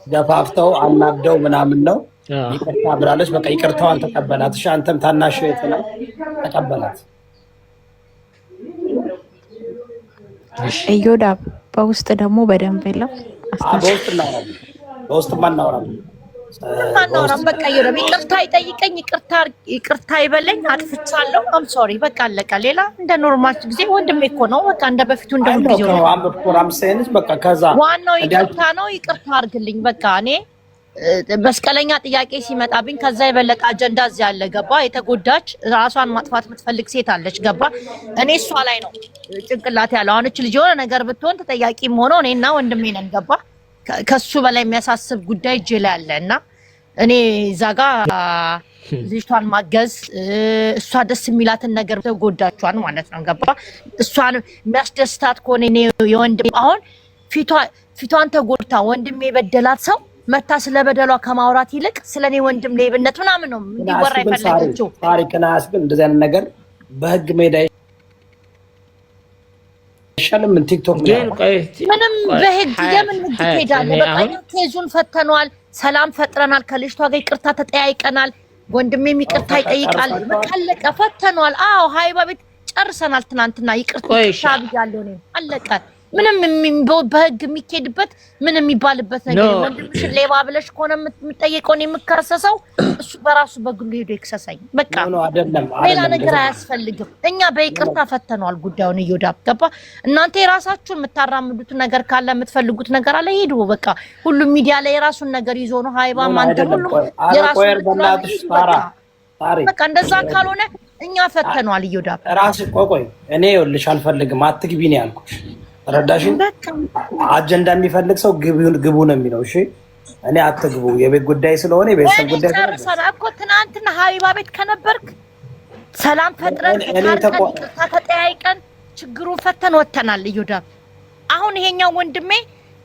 ገፋፍተው አናደው ምናምን ነው ይቅርታ ብላለች። በቃ ይቅርታዋን ተቀበላት። እሺ አንተም ታናሽ እህት ነህ ተቀበላት። እዮዳ በውስጥ ደግሞ በደንብ የለም። በውስጥ ማናወራለን ማናወራም በቃ ይረብ ይቅርታ ይጠይቀኝ፣ ይቅርታ ይበለኝ፣ አጥፍቻለሁ፣ አም ሶሪ በቃ አለቀ። ሌላ እንደ ኖርማል ጊዜ ወንድሜ እኮ ነው። በቃ እንደ በፊቱ እንደ ሁሉ ጊዜ ነው። በቃ ከዛ ዋናው ይቅርታ ነው። ይቅርታ አድርግልኝ በቃ። እኔ መስቀለኛ ጥያቄ ሲመጣብኝ ከዛ የበለጠ አጀንዳ እዚህ ያለ ገባ። የተጎዳች ራሷን ማጥፋት የምትፈልግ ሴት አለች ገባ። እኔ እሷ ላይ ነው ጭንቅላት ያለው። አሁን እቺ ልጅ የሆነ ነገር ብትሆን ተጠያቂም ሆኖ እኔና ወንድሜ ነን ገባ። ከሱ በላይ የሚያሳስብ ጉዳይ እጅ ላይ አለ እና እኔ እዛ ጋ ልጅቷን ማገዝ እሷ ደስ የሚላትን ነገር ተጎዳቿን ማለት ነው ገባ። እሷን የሚያስደስታት ከሆነ እኔ የወንድሜ አሁን ፊቷን ተጎድታ ወንድሜ የበደላት ሰው መታ ስለበደሏ ከማውራት ይልቅ ስለኔ ወንድም ሌብነት ምናምን ነው እንዲወራ ይፈልጋቸው። ታሪክና አስብን እንደዚህ አይነት ነገር በህግ ሜዳ ይሻላል። ምን ቲክቶክ ምንም በህግ የምን ህግ ትሄዳለህ? በቃ ኬዙን ፈተኗል፣ ሰላም ፈጥረናል፣ ከልጅቷ ጋር ይቅርታ ተጠያይቀናል፣ ወንድሜም ይቅርታ ይጠይቃል። በቃ አለቀ፣ ፈተኗል። አዎ ሀይባ ቤት ጨርሰናል። ትናንትና ይቅርታ ብያለሁ እኔ አለቀ። ምንም በህግ የሚኬድበት ምንም የሚባልበት ነገር ወንድምሽ ሌባ ብለሽ ከሆነ የምትጠይቀው ነው የምከሰሰው። እሱ በራሱ በግሉ ሄዶ ይክሰሰኝ በቃ። ሌላ ነገር አያስፈልግም። እኛ በይቅርታ ፈተነዋል ጉዳዩን። እዮዳብ ገባ። እናንተ የራሳችሁን የምታራምዱት ነገር ካለ የምትፈልጉት ነገር አለ ሄዱ በቃ። ሁሉም ሚዲያ ላይ የራሱን ነገር ይዞ ነው ሀይባ ማንተ ሁሉ የራሱን በቃ። እንደዛ ካልሆነ እኛ ፈተነዋል። እዮዳብ ራስ ቆይ እኔ ይኸውልሽ አልፈልግም አትግቢ ነው ያልኩሽ። ረዳሽን አጀንዳ የሚፈልግ ሰው ግቡ ነው የሚለው። እሺ እኔ አትግቡ የቤት ጉዳይ ስለሆነ የቤተሰብ ጉዳይ ስለሆነ እኮ ትናንትና ሀቢባ ቤት ከነበርክ ሰላም ፈጥረን ተጠያይቀን ችግሩን ፈተን ወተናል። እዮዳብ አሁን ይሄኛው ወንድሜ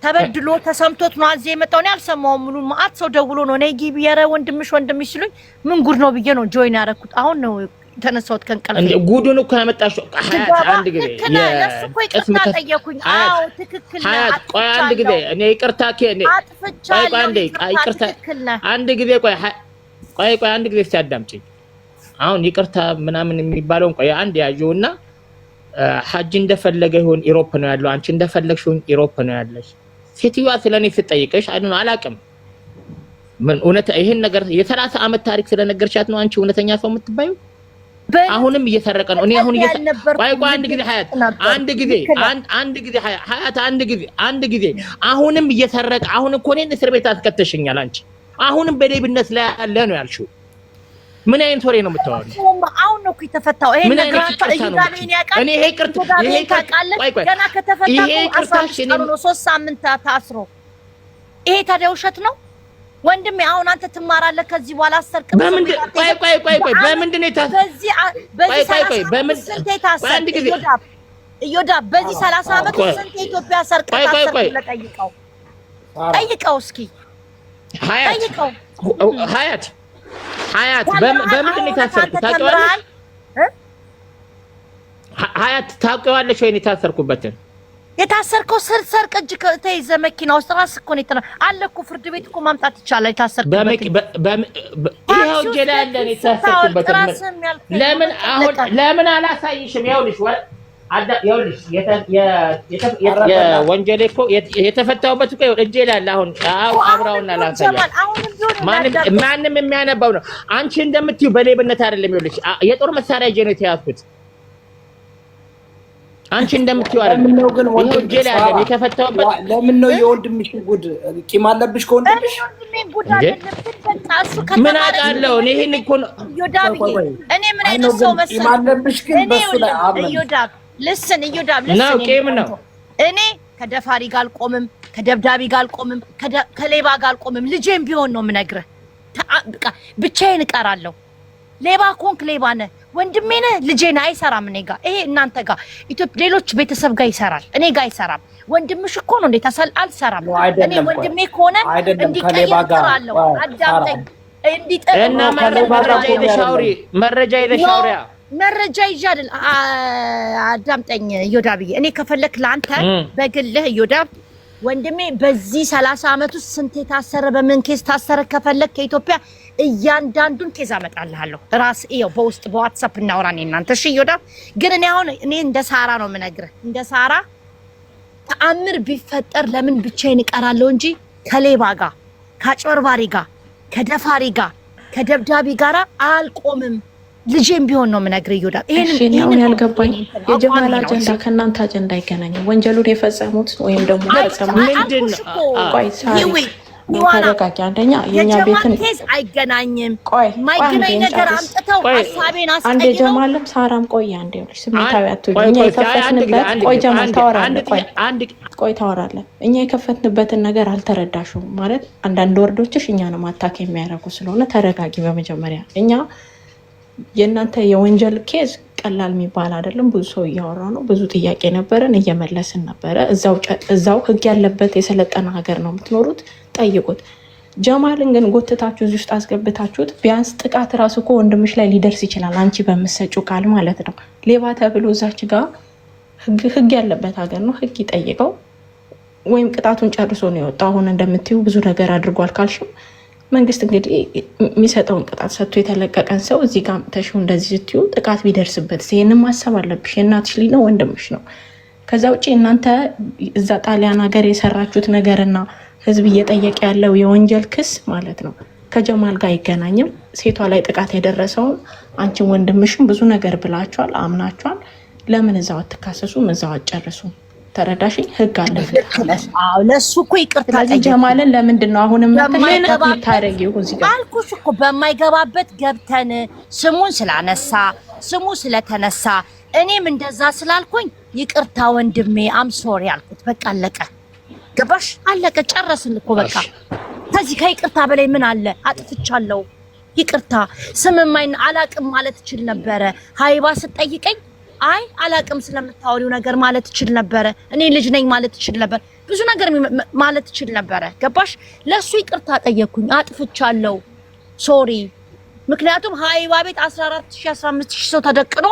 ተበድሎ ተሰምቶት ነው አዚ የመጣው። እኔ አልሰማሁም። ሙሉ ማአት ሰው ደውሎ ነው ነይ ግቢ የረ ወንድምሽ ሲሉኝ ምን ጉድ ነው ብዬ ነው ጆይን ያደረኩት። አሁን ነው ተነሳውት ከንቀል እንዴ ጉዱን እኮ ያመጣሽ አንድ ጊዜ ይቅርታ ጠየኩኝ። አዎ ትክክል ነው። ቆይ አንድ ጊዜ እኔ ይቅርታ ከኔ ቆይ አንዴ ይቅርታ አንድ ጊዜ ቆይ አንድ ጊዜ ሲያዳምጪኝ አሁን ይቅርታ ምናምን የሚባለውን ቆይ አንድ ያዩና ሐጅ እንደፈለገ ይሁን ኢሮፕ ነው ያለው፣ አንቺ እንደፈለግሽ ይሁን ኢሮፕ ነው ያለሽ። ሴትዮዋ ስለኔ ስትጠይቅሽ አላውቅም ምን እውነት ይሄን ነገር የ30 ዓመት ታሪክ ስለነገርሻት ነው አንቺ እውነተኛ ሰው የምትባዩ? አሁንም እየሰረቀ ነው። እኔ አሁን ቆይ አንድ ጊዜ ሀያት አንድ ጊዜ አሁንም እየሰረቀ አሁን እኮ እኔን እስር ቤት አስከተሽኛል። አንቺ አሁንም በሌብነት ላይ ያለ ነው ያልሽው። ምን አይነት ወሬ ነው የምታወሪው? አሁን ነው እኮ የተፈታው። ይሄ ነገር እኔ ይሄ ቅርታ ገና ከተፈታው 3 ሳምንት ታስሮ ይሄ ታዲያ ውሸት ነው ወንድሜ? አሁን አንተ ትማራለህ ከዚህ በኋላ አሰርቅ። በምንድን በምንድን ነው እዮዳብ በዚህ 30 ዓመት ስንት የኢትዮጵያ ሰርቅ ጠይቀው እስኪ ጠይቀው። ሀያት በምንድን ነው የታሰርኩት ታውቂዋለሽ? ሀያት ታውቂዋለሽ ወይ የታሰርኩበትን? የታሰርከው ሰርቅ እጅ ተይዘ መኪና ውስጥ ራስህ እኮ ነው አለ እኮ ፍርድ ቤት እኮ ማምጣት ይቻላል። የታሰርክበት ይሄው ጀላ ያለ ነው የታሰርኩበት። ለምን አላሳይሽም? ይኸውልሽ የወንጀሌ እኮ የተፈታሁበት እኮ እጄ ላይ አለ። አሁን አብራውና ላሳያት ማንም የሚያነባው ነው። አንቺ እንደምትዩ በሌብነት አይደለም። ይኸውልሽ የጦር መሳሪያ እጄ ነው የተያዝኩት። አንቺ እንደምትዩ አይደለም። ግን ወንጀል ላይ አይደለም የተፈታውበት። ለምን ነው የወንድምሽ ጉድ ቂም አለብሽ ከወንድምሽ? ምን አውቃለሁ እኔ ይሄን እኮ ነው እዮዳብ። እኔ ምን አይነት ሰው መሰለኝ? ቂም አለብሽ ግን በሱ ላይ እዮዳብ እዮዳብ ነው ቂም ነው። እኔ ከደፋሪ ጋር አልቆምም፣ ከደብዳቢ ጋር አልቆምም፣ ከሌባ ጋር አልቆምም። ልጄም ቢሆን ነው የምነግርህ። ብቻዬን እቀራለሁ። ሌባ ኮንክ ሌባ ነህ፣ ወንድሜ ነህ፣ ልጄ ነህ። አይሰራም እኔ ጋር። ይሄ እናንተ ጋር ሌሎች ቤተሰብ ጋር ይሰራል፣ እኔ ጋር አይሰራም። ወንድምሽ እኮ ነው እንዴት አልሰራም። እኔ ወንድሜ ከሆነ እንዲቀየር እጥራለሁ። አዳምጠኝ። እና መረጃ ይለሻውሪያ መረጃ ይዤ አይደል? አዳምጠኝ እዮዳብዬ። እኔ ከፈለክ ለአንተ በግልህ እዮዳብ ወንድሜ በዚህ 30 ዓመት ውስጥ ስንት የታሰረ በምን ኬስ ታሰረ ከፈለክ ከኢትዮጵያ እያንዳንዱን ኬዝ አመጣልሃለሁ። ራስ ይኸው በውስጥ በዋትስአፕ እናወራን እናንተ። እሺ ይወዳ ግን እኔ እንደ ሳራ ነው የምነግርህ። እንደ ሳራ ተአምር ቢፈጠር ለምን ብቻዬን እቀራለሁ እንጂ ከሌባ ጋር ከአጭበርባሪ ጋር ከደፋሪ ጋር ከደብዳቢ ጋር አልቆምም። ልጄም ቢሆን ነው የምነግርህ ይወዳ። ይሄን ያልገባኝ የጀማል አጀንዳ ከእናንተ አጀንዳ አይገናኝም። ወንጀሉን የፈጸሙት ወይም ደግሞ ምንድነው? ቆይ ተረጋጊ። አንደኛ የኛ ቤትን ኬዝ አይገናኝም። ማይገናኝ ነገር አምጥተው ሐሳቤን አስቀይረው አንዴ ጀማልም ሳራም ቆይ አንዴ ልጅ ስሜታዊ አትሁን። እኛ የከፈትንበት ቆይ ጀማል ታወራለህ። ቆይ ታወራለህ። እኛ የከፈትንበትን ነገር አልተረዳሽውም ማለት አንዳንድ ወርዶችሽ እኛንም አታክ የሚያደርጉ ስለሆነ ተረጋጊ። በመጀመሪያ እኛ የእናንተ የወንጀል ኬዝ ቀላል የሚባል አይደለም። ብዙ ሰው እያወራ ነው። ብዙ ጥያቄ ነበረን እየመለስን ነበረ። እዛው ህግ ያለበት የሰለጠነ ሀገር ነው የምትኖሩት። ጠይቁት። ጀማልን ግን ጎትታችሁ እዚህ ውስጥ አስገብታችሁት ቢያንስ ጥቃት ራሱ እኮ ወንድምሽ ላይ ሊደርስ ይችላል። አንቺ በምትሰጪው ቃል ማለት ነው። ሌባ ተብሎ እዛች ጋር ህግ ያለበት ሀገር ነው። ህግ ይጠይቀው ወይም ቅጣቱን ጨርሶ ነው የወጣው። አሁን እንደምትዩ ብዙ ነገር አድርጓል ካልሽው መንግስት እንግዲህ የሚሰጠውን ቅጣት ሰጥቶ የተለቀቀን ሰው እዚህ ጋር ተሽው እንደዚህ ስትዩ ጥቃት ቢደርስበት ይሄንን ማሰብ አለብሽ። የእናትሽ ልጅ ነው፣ ወንድምሽ ነው። ከዛ ውጪ እናንተ እዛ ጣሊያን ሀገር የሰራችሁት ነገርና ህዝብ እየጠየቀ ያለው የወንጀል ክስ ማለት ነው ከጀማል ጋር አይገናኝም። ሴቷ ላይ ጥቃት የደረሰውን አንቺን ወንድምሽም ብዙ ነገር ብላችኋል፣ አምናችኋል። ለምን እዛው አትካሰሱም? እዛው አትጨርሱም? ተረዳሽኝ? ህግ አለ። አዎ ለሱ እኮ ይቅርታ ጠይቂ። ጀማልን ለምንድን ነው አሁንም ታረጊው? እዚህ ጋር አልኩሽ እኮ በማይገባበት ገብተን ስሙን ስላነሳ ስሙ ስለተነሳ እኔም እንደዛ ስላልኩኝ ይቅርታ ወንድሜ አም ሶሪ አልኩት። በቃ አለቀ። ገባሽ? አለቀ። ጨረስን እኮ በቃ። ከዚህ ከይቅርታ በላይ ምን አለ? አጥፍቻለሁ፣ ይቅርታ። ስምማይን አላቅም ማለት እችል ነበረ። ሀይባ ስትጠይቀኝ አይ አላቅም ስለምታወሪው ነገር ማለት እችል ነበረ። እኔ ልጅ ነኝ ማለት እችል ነበር። ብዙ ነገር ማለት እችል ነበረ። ገባሽ? ለሱ ይቅርታ ጠየቅኩኝ። አጥፍቻለሁ፣ ሶሪ። ምክንያቱም ሀይባ ቤት 14000 15000 ሰው ተደቅኖ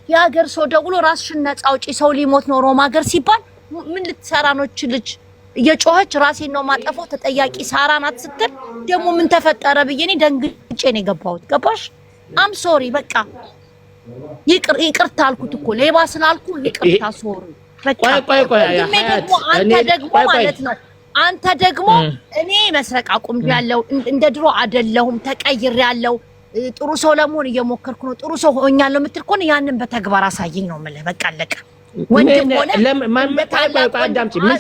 የሀገር ሰው ደውሎ ራስሽን ነፃ አውጪ፣ ሰው ሊሞት ነው ሮማ ሀገር ሲባል ምን ልትሰራ ነው እች ልጅ? እየጮኸች ራሴን ነው ማጠፋው ተጠያቂ ሳራ ናት ስትል ደግሞ ምን ተፈጠረ ብዬ እኔ ደንግጬ ነው የገባሁት። ገባሽ? አም ሶሪ በቃ ይቅርታ አልኩት እኮ ሌባ ስላልኩ ይቅርታ ሶሪ በቃ። አንተ ደግሞ ማለት ነው አንተ ደግሞ እኔ መስረቅ አቁሜያለሁ፣ እንደ ድሮ አይደለሁም፣ ተቀይሬያለሁ፣ ጥሩ ሰው ለመሆን እየሞከርኩ ነው፣ ጥሩ ሰው ሆኛለሁ የምትል ከሆነ ያንን በተግባር አሳየኝ ነው የምልህ። በቃ አለቀ። ወንድም ሆነ አዳምጪ። ምን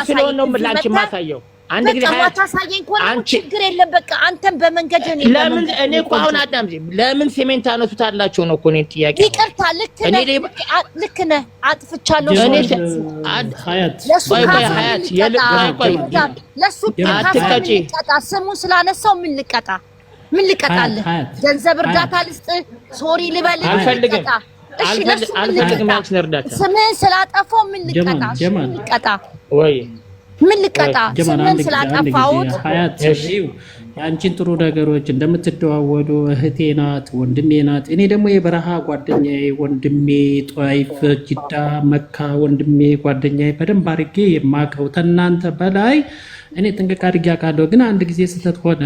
ስለሆነ ነው ምላንቺ ማሳየው? አንድ ጊዜ ታሳየኝ ከሆነ ችግር የለም። በቃ አንተም በመንገድ ነው። ለምን እኔ እኮ አሁን አዳምጪ፣ ለምን ሲሜንት አነሱታላችሁ ነው እኮ እኔ ጥያቄ። ይቅርታ ልክ ነህ፣ አጥፍቻለሁ። እኔ ለሱ አትቀጪ። ስሙን ስላነሳው ምን ልቀጣለህ? ገንዘብ እርዳታ ልስጥ? ሶሪ ልበል? አልፈልግም። ስምህን ስላጠፋው ምን ልቀጣ? ወይ ምን ልቀጣ? ስምህን ስላጠፋሁት የአንቺን ጥሩ ነገሮች እንደምትደዋወሉ እህቴ ናት፣ ወንድሜ ናት። እኔ ደግሞ የበረሃ ጓደኛዬ ወንድሜ፣ ጧይፍ፣ ጅዳ፣ መካ ወንድሜ ጓደኛዬ በደንብ አድርጌ የማውቀው ከእናንተ በላይ እኔ ጥንቅቅ አድርጌ አውቃለሁ። ግን አንድ ጊዜ ስህተት ሆነ።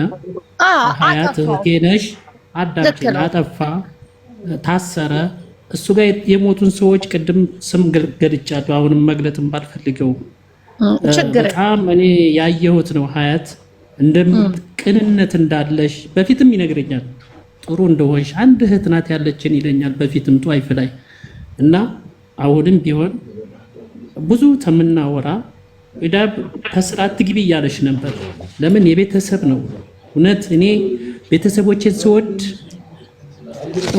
ሀያት እህቴ ነሽ፣ አዳምጪኝ። አጠፋ፣ ታሰረ። እሱ ጋር የሞቱን ሰዎች ቅድም ስም ገልጫለሁ። አሁንም መግለጥም ባልፈልገው በጣም እኔ ያየሁት ነው። ሀያት ቅንነት እንዳለሽ በፊትም ይነግረኛል። ጥሩ እንደሆንሽ አንድ እህት ናት ያለችን ይለኛል በፊትም ጧይፍ ላይ እና አሁንም ቢሆን ብዙ ተምናወራ ዳብ ከስራ አትግቢ እያለሽ ነበር። ለምን? የቤተሰብ ነው እውነት። እኔ ቤተሰቦችን ስወድ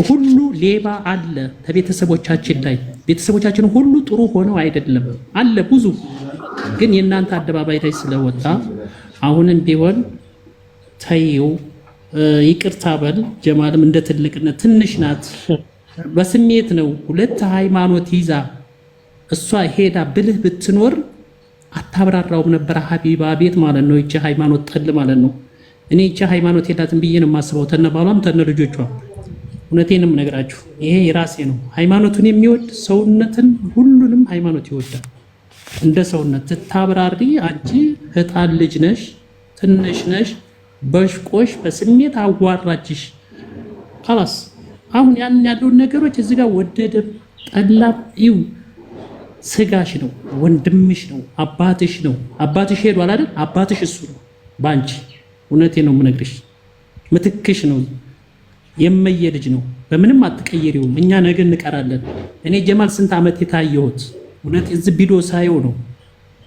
ሁሉ ሌባ አለ ከቤተሰቦቻችን ላይ። ቤተሰቦቻችን ሁሉ ጥሩ ሆነው አይደለም አለ ብዙ። ግን የእናንተ አደባባይ ላይ ስለወጣ አሁንም ቢሆን ተይው፣ ይቅርታ በል። ጀማልም እንደ ትልቅነት ትንሽ ናት፣ በስሜት ነው። ሁለት ሃይማኖት ይዛ እሷ ሄዳ ብልህ ብትኖር አታብራራውም ነበር። ሀቢባ ቤት ማለት ነው። ይቺ ሃይማኖት ጠል ማለት ነው። እኔ ይቺ ሃይማኖት ሄዳትን ብዬ ነው የማስበው፣ ተነባሏም ተነ ልጆቿ። እውነቴንም ነግራችሁ ይሄ የራሴ ነው። ሃይማኖቱን የሚወድ ሰውነትን ሁሉንም ሃይማኖት ይወዳል። እንደ ሰውነት ትታብራሪ። አንቺ ህጣን ልጅ ነሽ፣ ትንሽ ነሽ። በሽቆሽ በስሜት አዋራችሽ። خلاص አሁን ያን ያለውን ነገሮች እዚህ ጋር ወደደም ጠላም ይው ስጋሽ ነው፣ ወንድምሽ ነው፣ አባትሽ ነው። አባትሽ ሄዷል አይደል? አባትሽ እሱ ነው ባንቺ። እውነቴ ነው የምነግርሽ፣ ምትክሽ ነው፣ የመየ ልጅ ነው። በምንም አትቀየሪውም። እኛ ነገ እንቀራለን። እኔ ጀማል ስንት ዓመት የታየሁት እውነት እዚህ ቪዲዮ ሳየው ነው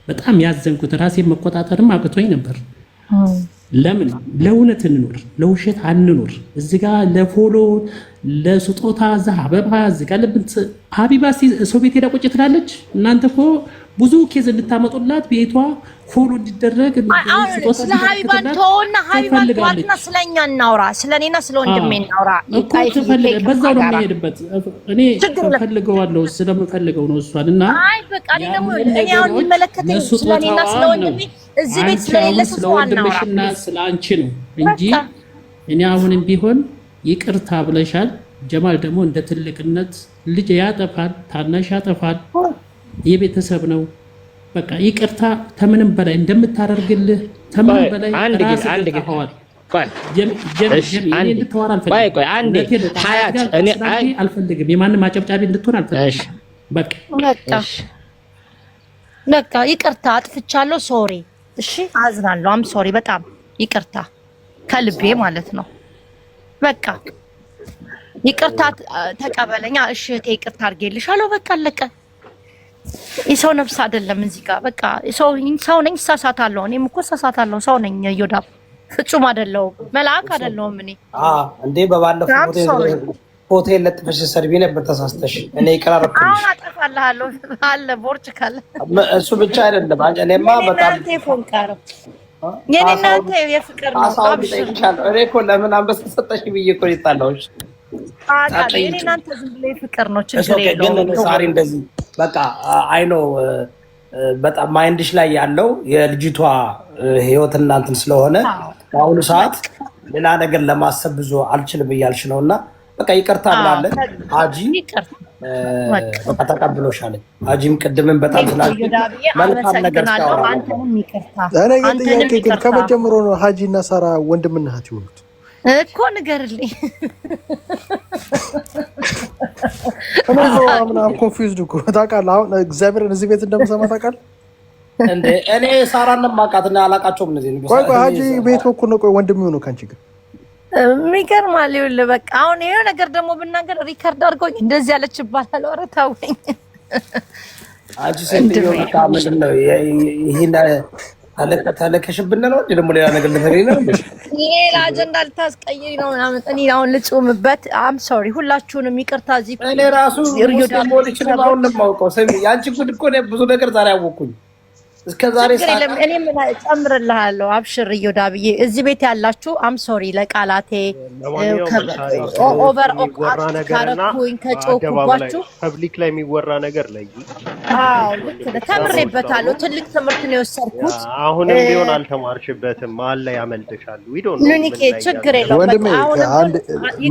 በጣም ያዘንኩት። ራሴን መቆጣጠርም አቅቶኝ ነበር። ለምን ለእውነት እንኖር፣ ለውሸት አንኖር። እዚህ ጋር ለፎሎ ለስጦታ እዛ አበባ እዚህ ጋር ለብንት ሀቢባ ሰው ቤት ሄዳ ቁጭ ትላለች። እናንተ እኮ ብዙ ኬዝ እንድታመጡላት ቤቷ ፎሎ እንዲደረግ ስለ ሀቢባን ተወውና ሀቢባን ተዋትና ስለኛ እናውራ፣ ስለኔና ስለ ወንድሜ እናውራ። በዛው ነው የሚሄድበት። እኔ ፈልገዋለሁ ስለምፈልገው ነው እሷን እና አይ በቃ እኔ ደግሞ እኔ አሁን የሚመለከተኝ ስለኔና ስለ ወንድሜ እዚህ ቤት ስለሌለ ሰው ወንድምሽና ስለ አንቺ ነው እንጂ እኔ አሁንም ቢሆን ይቅርታ ብለሻል። ጀማል ደግሞ እንደ ትልቅነት ልጅ ያጠፋል፣ ታናሽ ያጠፋል፣ የቤተሰብ ነው። በቃ ይቅርታ ተምንም በላይ እንደምታደርግልህ ተምንም በላይ አንድ ገፋዋል። አልፈልግም፣ የማንም አጨብጫቢ እንድትሆን አልፈልግም። በቃ ይቅርታ አጥፍቻለሁ፣ ሶሪ። እሺ አዝናለሁ፣ አም ሶሪ፣ በጣም ይቅርታ ከልቤ ማለት ነው። በቃ ይቅርታ ተቀበለኛ። እሺ እህቴ ይቅርታ አድርጌልሻለሁ። በቃ አለቀ። የሰው ነፍስ አይደለም እዚህ ጋር። በቃ ሰው ነኝ፣ እሳሳታለሁ። እኔም እኮ እሳሳታለሁ፣ ሰው ነኝ። ዮዳ ፍጹም አይደለሁም፣ መልአክ አይደለሁም። እኔ እንዴ በባለፈው ሆቴል ለጥፈሽ ሰርቪ ነበር ተሳስተሽ። እኔ ይቀራረብኩሽ። አሁን አጠፋልሃለሁ አለ ቦርጭ ካለ እሱ ብቻ አይደለም። እኔማ በጣም የኔና አንተ የፍቅር ነው። እኔ እኮ ለምን አንበሳ ሰጠሽ ብዬ እኮ ይጣላዎች የኔና አንተ ዝም ብሎ የፍቅር ነው። ችግር የለውም። ግን ሳሪ እንደዚህ በቃ አይኖ በጣም ማይንድሽ ላይ ያለው የልጅቷ ህይወት እናንትን ስለሆነ በአሁኑ ሰዓት ሌላ ነገር ለማሰብ ብዙ አልችልም እያልሽ ነው እና በቃ ይቅርታ ብላለች። አጂ በቃ ተቀብሎሻል። አጂም ቅድምን በጣም ስላልኩ መልካም ነገር ታወራ። አንተንም ይቅርታ። እኔ ግን ጥያቄ ግን ከመጀመሩ ነው ሀጂ እና ሳራ ወንድምና እህት ይሆኑት እኮ ንገርልኝ። እኔ ምናምን ኮንፊውዝድ እኮ ታውቃለህ። አሁን እግዚአብሔርን እዚህ ቤት እንደምሰማ ታውቃለህ እንዴ? እኔ ሳራን ማቃትና አላቃቸውም። እነዚህ ነው ቆይ ሀጂ ቤት በኩል ነው። ቆይ ወንድም ይሆነው ካንቺ ግን የሚገርማል። ይኸውልህ በቃ አሁን ይሄ ነገር ደግሞ ብናገር ሪከርድ አድርጎኝ እንደዚህ ያለች ይባላል። ኧረ ተውኝ። አንቺ ሴትዮ ምንድን ነው ይሄን ተለከሽብን ነው ደግሞ ሌላ ነገር ልትነግሪኝ ነው? ሌላ አጀንዳ ልታስቀይሪ ነው ምናምን። እኔ አሁን ልጹምበት። አም ሶሪ ሁላችሁንም ይቅርታ። እዚህ እኔ ራሱ አሁን የማውቀው የአንቺ ጉድ እኮ ብዙ ነገር ዛሬ አወኩኝ። እስከ ዛሬ እኔ ምን ጨምርልሃለሁ። አብሽር እዮዳ ብዬ እዚህ ቤት ያላችሁ አም ሶሪ ለቃላቴ ኦቨር ካረኩኝ ከጮኩባችሁ ፐብሊክ ላይ የሚወራ ነገር ላይ ተምሬበታለሁ። ትልቅ ትምህርት ነው የወሰድኩት። አሁንም ቢሆን አልተማርሽበትም። መሀል ላይ ያመልጥሻል። ሉኒኬ ችግር የለውም። ወንድሜ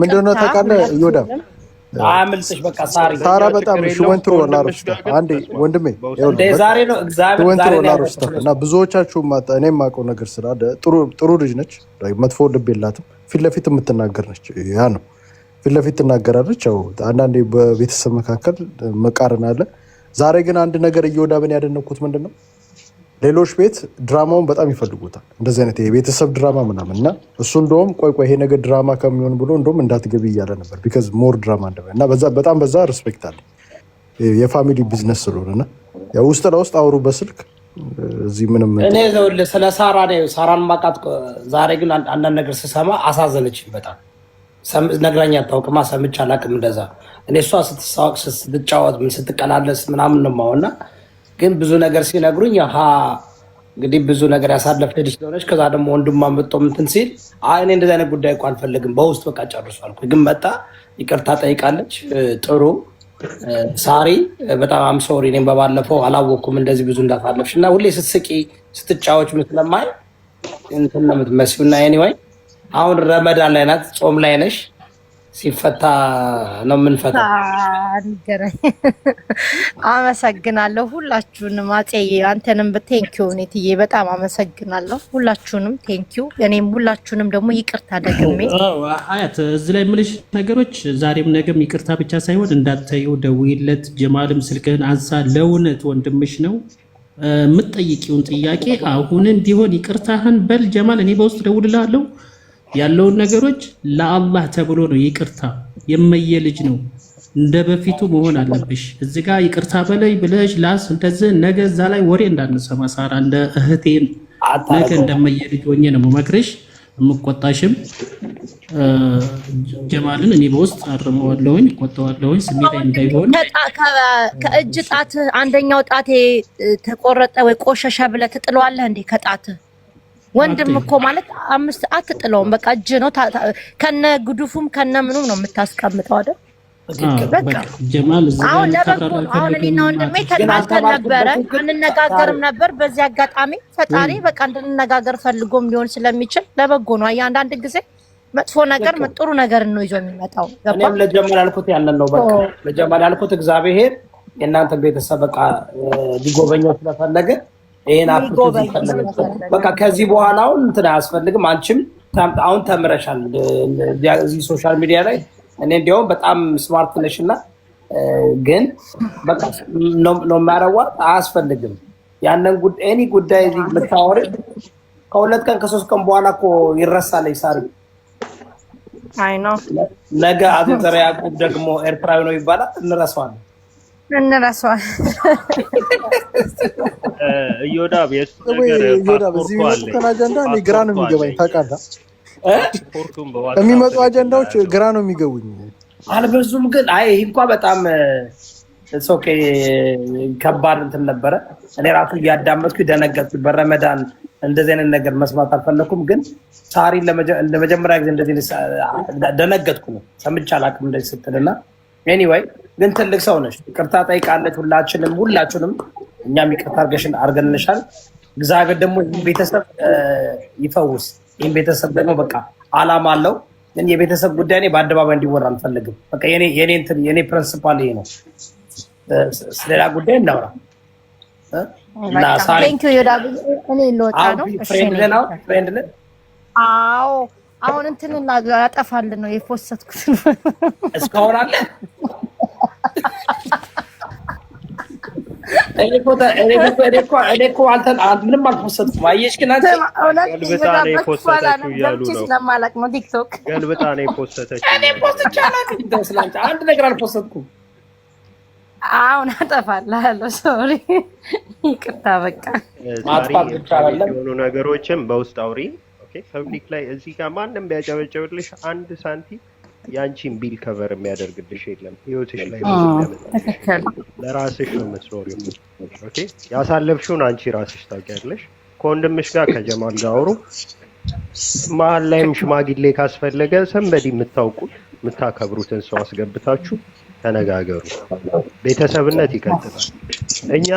ምንድነው ታውቃለህ እዮዳ አምልጥሽ በቃ ሳራ በጣም ሽወንትሮ ላሩስታ አንዴ ወንድሜ ዛሬ ነው እግዚአብሔር ላሩስታ እና ብዙዎቻችሁ እኔም የማውቀው ነገር ስላለ ጥሩ ልጅ ነች። መጥፎ ልብ የላትም። ፊት ለፊት የምትናገር ነች። ያ ነው ፊት ለፊት ትናገራለች። ያው አንዳንዴ በቤተሰብ መካከል መቃረን አለ። ዛሬ ግን አንድ ነገር እየወዳብን ያደነኩት ምንድን ነው ሌሎች ቤት ድራማውን በጣም ይፈልጉታል። እንደዚህ አይነት የቤተሰብ ድራማ ምናምን እና እሱ እንደውም ቆይ ይሄ ነገር ድራማ ከሚሆን ብሎ እንደውም እንዳትገቢ እያለ ነበር። ቢካዝ ሞር ድራማ እና በጣም በዛ ሪስፔክት አለ የፋሚሊ ቢዝነስ ስለሆነና ያው ውስጥ ለውስጥ አውሩ በስልክ እዚህ ምንም እኔ ስለ ሳራ ነው ሳራን ማቃት። ዛሬ ግን አንዳንድ ነገር ስሰማ አሳዘነችኝ በጣም። ነግራኝ አታውቅማ፣ ሰምቼ አላውቅም እንደዛ። እኔ እሷ ስትሳወቅ ስትጫወት ምን ስትቀላለስ ምናምን ነው የማውና ግን ብዙ ነገር ሲነግሩኝ እንግዲህ ብዙ ነገር ያሳለፈ ልጅ ስለሆነች ከዛ ደግሞ ወንድሟ መጥቶ እንትን ሲል እኔ እንደዚህ አይነት ጉዳይ እኮ አልፈልግም በውስጥ በቃ ጨርሷል። ግን መጣ ይቅርታ ጠይቃለች። ጥሩ ሳሪ በጣም አም ሶሪ። እኔም በባለፈው አላወኩም እንደዚህ ብዙ እንዳሳለፍሽ እና ሁሌ ስትስቂ ስትጫወች ምትለማይ እንትን ነው የምትመስዪው። እና ኤኒዌይ አሁን ረመዳን ላይ ናት፣ ጾም ላይ ነሽ። ሲፈታ ነው የምንፈታው። ንገረኝ። አመሰግናለሁ ሁላችሁንም። አፄ አንተንም በቴንኪው ኔትዬ በጣም አመሰግናለሁ ሁላችሁንም ቴንኪው። እኔም ሁላችሁንም ደግሞ ይቅርታ ደግሜ ሀያት እዚህ ላይ የምልሽ ነገሮች ዛሬም ነገም ይቅርታ ብቻ ሳይሆን እንዳታየው ደውይለት። ጀማልም ስልክህን አንሳ። ለእውነት ወንድምሽ ነው የምትጠይቂውን ጥያቄ አሁንም ቢሆን ይቅርታህን በል ጀማል። እኔ በውስጥ ደውልልሃለሁ። ያለውን ነገሮች ለአላህ ተብሎ ነው ይቅርታ። የመየ ልጅ ነው እንደ በፊቱ መሆን አለብሽ። እዚህ ጋር ይቅርታ በለይ ብለሽ ላስ እንደዚህ ነገ እዛ ላይ ወሬ እንዳንሰማ ሳራ፣ እንደ እህቴን ነገ እንደመየ ልጅ ሆኜ ነው መመክርሽ። የምቆጣሽም ጀማልን እኔ በውስጥ አርመዋለሁኝ፣ ቆጣዋለሁኝ ስሜታዊ እንዳይሆን። ከእጅ ጣት አንደኛው ጣቴ ተቆረጠ ወይ ቆሸሸ ብለህ ትጥለዋለህ እንዴ? ከጣት ወንድም እኮ ማለት 5 አትጥለውም። በቃ እጅ ነው ከነ ግዱፉም ከነ ምኑም ነው የምታስቀምጠው አይደል? በቃ ጀማል አሁን እኔና ወንድሜ ተጣልተን ነበረ፣ እንነጋገርም ነበር። በዚህ አጋጣሚ ፈጣሪ በቃ እንድንነጋገር ፈልጎም ሊሆን ስለሚችል ለበጎ ነው። አንዳንድ ጊዜ መጥፎ ነገር ጥሩ ነገር ነው ይዞ የሚመጣው። እኔም ለጀማል ያልኩት ያንን ነው። በቃ ለጀማል ያልኩት እግዚአብሔር የእናንተ ቤተሰብ በቃ ሊጎበኘው ስለፈለገ ይሄን በቃ ከዚህ በኋላ አሁን እንትን አያስፈልግም። አንቺም አሁን ተምረሻል እዚህ ሶሻል ሚዲያ ላይ። እኔ እንዲያውም በጣም ስማርት ነሽ እና ግን በቃ ነው ማረዋት አያስፈልግም። ያንን ኤኒ ጉዳይ እዚህ የምታወሪ ከ2 ቀን ከ3 ቀን በኋላ እኮ ይረሳል። ይሳሪ አይ ነው ነገ አቶ ዘራ ያዕቆብ ደግሞ ኤርትራዊ ነው ይባላል። እንረሳዋለን። እዮዳብ የሱ ነገር የሚመጡትን አጀንዳ እኔ ግራ ነው የሚገባኝ። ታውቃለህ የሚመጡ አጀንዳዎች ግራ ነው የሚገቡኝ። አልበዙም ግን አይ ይህ እንኳ በጣም ኦኬ ከባድ እንትን ነበረ። እኔ ራሱ እያዳመጥኩ ደነገጥኩ። በረመዳን እንደዚህ አይነት ነገር መስማት አልፈለኩም። ግን ሳሪ ለመጀመሪያ ጊዜ እንደዚህ ደነገጥኩ ነው። ሰምቼ አላውቅም እንደዚህ ስትልና ኤኒዌይ ግን ትልቅ ሰው ነሽ። ይቅርታ ጠይቃለች ሁላችሁንም። እኛም ይቅርታ አድርገንልሻል። እግዚአብሔር ደግሞ ይህን ቤተሰብ ይፈውስ። ይህን ቤተሰብ ደግሞ በቃ አላማ አለው። ግን የቤተሰብ ጉዳይ እኔ በአደባባይ እንዲወራ አልፈልግም። በቃ የኔ ፕሪንሲፓል ይሄ ነው። ስለሌላ ጉዳይ እናውራ። አሁን እንትን አጠፋልን ነው የፖስትኩት እስካሁን አለ። እኔ እኮ ምንም አልፖስትኩም። አየሽ ግን አንተ ገልብጣ ነው የፖስተችው እያሉ ነው። ስለማላውቅ ነው ቲክቶክ ገልብጣ ነው የፖስተችው። እኔ ፖስት አላውቅም። ስላንተ አንድ ነገር አልፖስትኩም። አሁን አጠፋልሃለሁ። ሶሪ ይቅርታ። በቃ ማጥፋት ብቻ አይደለም የሆኑ ነገሮችን በውስጥ አውሪ። ኦኬ ፐብሊክ ላይ እዚህ ጋር ማንም ቢያጨበጭብልሽ አንድ ሳንቲም ያንቺን ቢል ከቨር የሚያደርግልሽ የለም። ህይወትሽ ላይ ለራስሽ ነው የምትኖሪው። ኦኬ ያሳለፍሽውን አንቺ ራስሽ ታውቂያለሽ። ከወንድምሽ ጋር ከጀማል ጋር አውሩ። መሀል ላይም ሽማግሌ ካስፈለገ ሰንበዲ የምታውቁት የምታከብሩትን ሰው አስገብታችሁ ተነጋገሩ። ቤተሰብነት ይቀጥላል። እኛ